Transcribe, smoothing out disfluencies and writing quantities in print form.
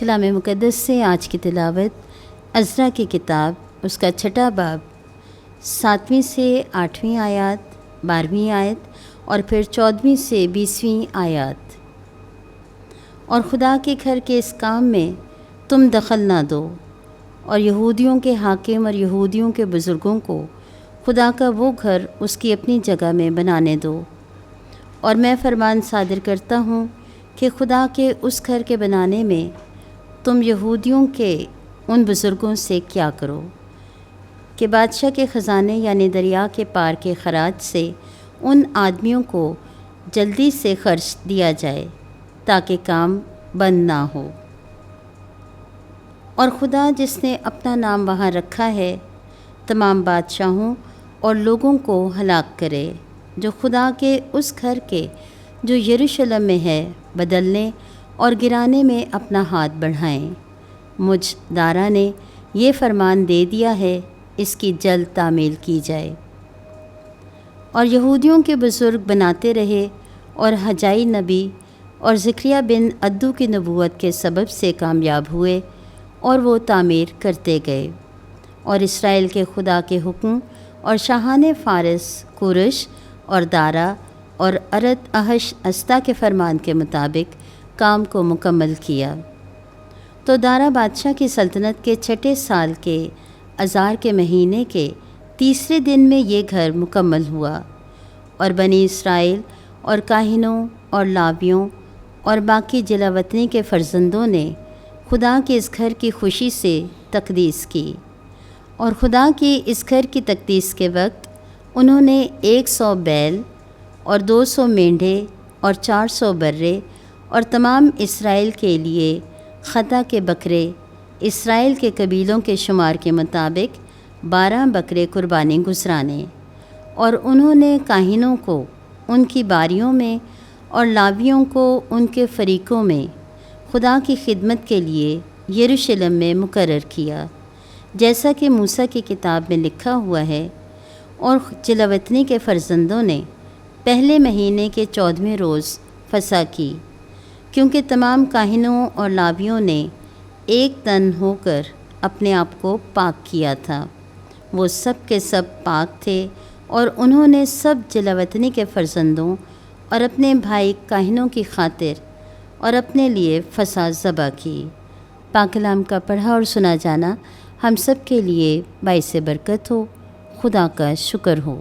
کلام مقدس سے آج کی تلاوت عزرا کی کتاب اس کا 6 باب 7ویں سے 8ویں آیات، 12ویں آیت اور پھر 14ویں سے 20ویں آیات۔ اور خدا کے گھر کے اس کام میں تم دخل نہ دو، اور یہودیوں کے حاکم اور یہودیوں کے بزرگوں کو خدا کا وہ گھر اس کی اپنی جگہ میں بنانے دو۔ اور میں فرمان صادر کرتا ہوں کہ خدا کے اس گھر کے بنانے میں تم یہودیوں کے ان بزرگوں سے کیا کرو کہ بادشاہ کے خزانے یعنی دریا کے پار کے خراج سے ان آدمیوں کو جلدی سے خرچ دیا جائے تاکہ کام بند نہ ہو۔ اور خدا جس نے اپنا نام وہاں رکھا ہے تمام بادشاہوں اور لوگوں کو ہلاک کرے جو خدا کے اس گھر کے جو یروشلم میں ہے بدلنے اور گرانے میں اپنا ہاتھ بڑھائیں۔ مجھ دارا نے یہ فرمان دے دیا ہے، اس کی جلد تعمیل کی جائے۔ اور یہودیوں کے بزرگ بناتے رہے اور حجائی نبی اور زکریا بن عدو کی نبوت کے سبب سے کامیاب ہوئے اور وہ تعمیر کرتے گئے۔ اور اسرائیل کے خدا کے حکم اور شاہان فارس کورش اور دارا اور ارت احش استا کے فرمان کے مطابق کام کو مکمل کیا۔ تو دارا بادشاہ کی سلطنت کے 6 سال کے آذار کے مہینے کے 3 دن میں یہ گھر مکمل ہوا۔ اور بنی اسرائیل اور کاہنوں اور لاویوں اور باقی جلاوطنی کے فرزندوں نے خدا کے اس گھر کی خوشی سے تقدیس کی۔ اور خدا کی اس گھر کی تقدیس کے وقت انہوں نے 100 بیل اور 200 مینڈھے اور 400 برے اور تمام اسرائیل کے لیے خطا کے بکرے اسرائیل کے قبیلوں کے شمار کے مطابق 12 بکرے قربانی گزرانے۔ اور انہوں نے کاہنوں کو ان کی باریوں میں اور لاویوں کو ان کے فریقوں میں خدا کی خدمت کے لیے یروشلم میں مقرر کیا، جیسا کہ موسیٰ کی کتاب میں لکھا ہوا ہے۔ اور جلاوطنی کے فرزندوں نے پہلے مہینے کے 14ویں روز فسح کی، کیونکہ تمام کاہنوں اور لاویوں نے ایک تن ہو کر اپنے آپ کو پاک کیا تھا۔ وہ سب کے سب پاک تھے، اور انہوں نے سب جلاوطنی کے فرزندوں اور اپنے بھائی کاہنوں کی خاطر اور اپنے لیے فسح ذبح کی۔ پاک کلام کا پڑھا اور سنا جانا ہم سب کے لیے باعث برکت ہو۔ خدا کا شکر ہو۔